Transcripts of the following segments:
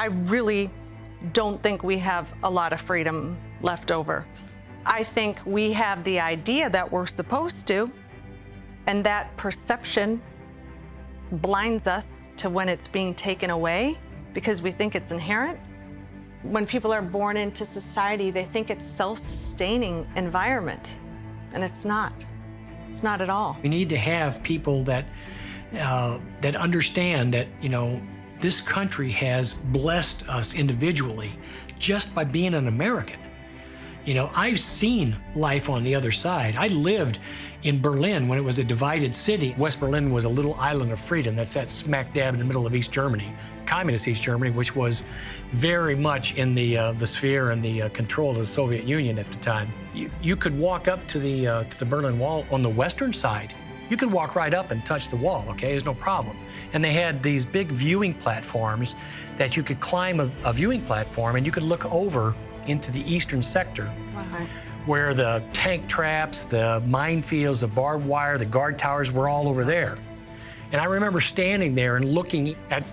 I really don't think we have a lot of freedom left over. I think we have the idea that we're supposed to, and that perception blinds us to when it's being taken away because we think it's inherent. When people are born into society, they think it's self-sustaining environment, and it's not. It's not at all. We need to have people that that understand that, you know, this country has blessed us individually just by being an American. You know, I've seen life on the other side. I lived in Berlin when it was a divided city. West Berlin was a little island of freedom that sat smack dab in the middle of East Germany, communist East Germany, which was very much in the sphere and the control of the Soviet Union at the time. You could walk up to the Berlin Wall on the western side. You could walk right up and touch the wall, okay? There's no problem. And they had these big viewing platforms that you could climb a viewing platform and you could look over into the eastern sector, where the tank traps, the minefields, the barbed wire, the guard towers were all over there. And I remember standing there and looking at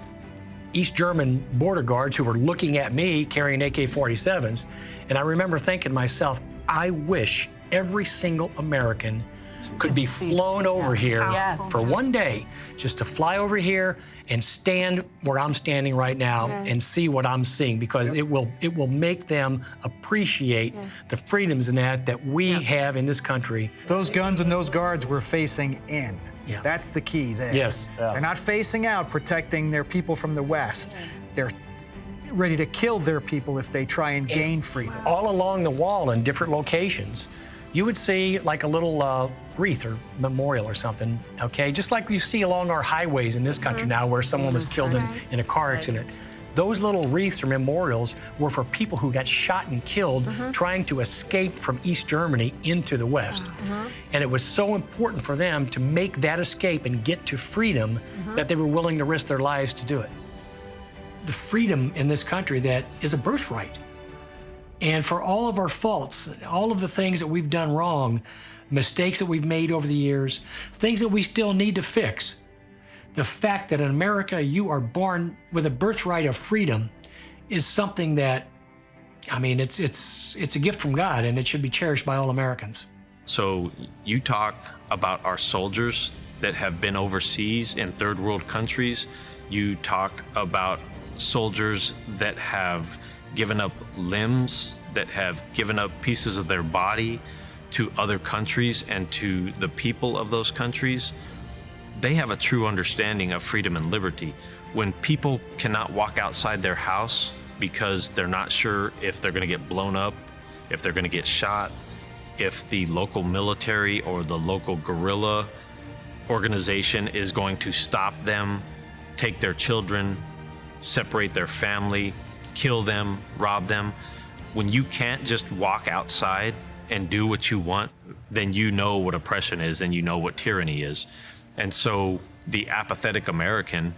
East German border guards who were looking at me carrying AK-47s, and I remember thinking to myself, I wish every single American could be flown over here for one day, just to fly over here and stand where I'm standing right now and see what I'm seeing, because it will make them appreciate the freedoms and that we have in this country. Those guns and those guards were facing in. That's the key there. They're not facing out, protecting their people from the West. They're ready to kill their people if they try and gain freedom. All along the wall in different locations, you would see like a little wreath or memorial or something, okay? Just like you see along our highways in this country now where someone was killed in a car accident. Those little wreaths or memorials were for people who got shot and killed trying to escape from East Germany into the West. And it was so important for them to make that escape and get to freedom that they were willing to risk their lives to do it. The freedom in this country that is a birthright. And for all of our faults, all of the things that we've done wrong, mistakes that we've made over the years, things that we still need to fix, the fact that in America you are born with a birthright of freedom is something that, I mean, it's a gift from God, and it should be cherished by all Americans. So you talk about our soldiers that have been overseas in third world countries. You talk about soldiers that have given up limbs, that have given up pieces of their body to other countries and to the people of those countries. They have a true understanding of freedom and liberty. When people cannot walk outside their house because they're not sure if they're gonna get blown up, if they're gonna get shot, if the local military or the local guerrilla organization is going to stop them, take their children, separate their family, kill them, rob them. When you can't just walk outside and do what you want, then you know what oppression is and you know what tyranny is. And so the apathetic American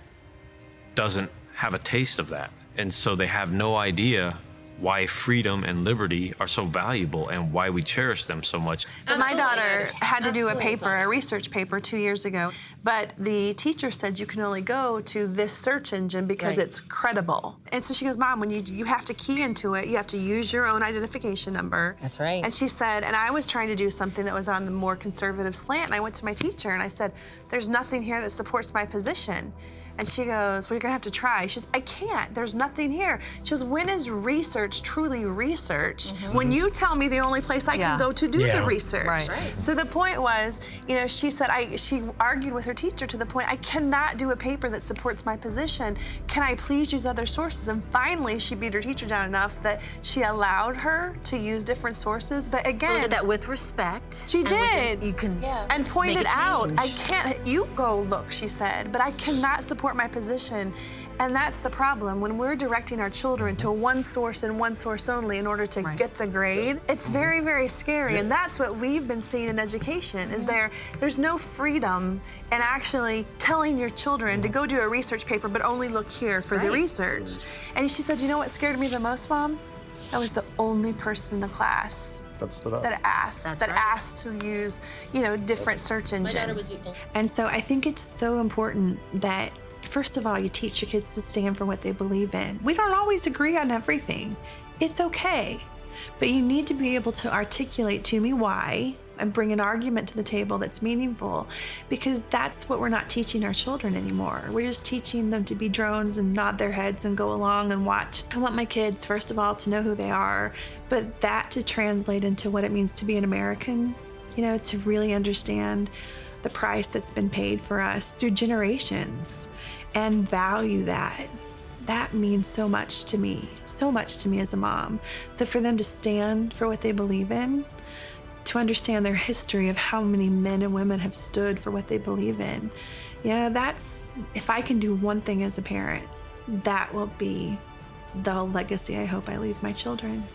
doesn't have a taste of that. And so they have no idea why freedom and liberty are so valuable and why we cherish them so much. My daughter had to do a paper, a research paper 2 years ago, but the teacher said you can only go to this search engine because it's credible. And so she goes, Mom, when you have to key into it, you have to use your own identification number. That's right. And she said, and I was trying to do something that was on the more conservative slant, and I went to my teacher and I said, there's nothing here that supports my position. And she goes, well, you're gonna have to try. She goes, I can't, there's nothing here. She goes, when is research truly research? When you tell me the only place I can go to do the research. So the point was, you know, she said, she argued with her teacher to the point, I cannot do a paper that supports my position. Can I please use other sources? And finally, she beat her teacher down enough that she allowed her to use different sources. But again, did that with respect. She did. You can and pointed out, I can't, you go look, she said, but I cannot support my position. And that's the problem. When we're directing our children to one source and one source only in order to get the grade, it's very, very scary. And that's what we've been seeing in education, is there's no freedom in actually telling your children to go do a research paper, but only look here for the research. And she said, you know what scared me the most, Mom? I was the only person in the class that asked to use, you know, different search engines. And so I think it's so important that first of all, you teach your kids to stand for what they believe in. We don't always agree on everything. It's okay. But you need to be able to articulate to me why and bring an argument to the table that's meaningful, because that's what we're not teaching our children anymore. We're just teaching them to be drones and nod their heads and go along and watch. I want my kids, first of all, to know who they are, but that to translate into what it means to be an American, to really understand the price that's been paid for us through generations and value that. That means so much to me as a mom. So for them to stand for what they believe in, to understand their history of how many men and women have stood for what they believe in, that's, if I can do one thing as a parent, that will be the legacy I hope I leave my children.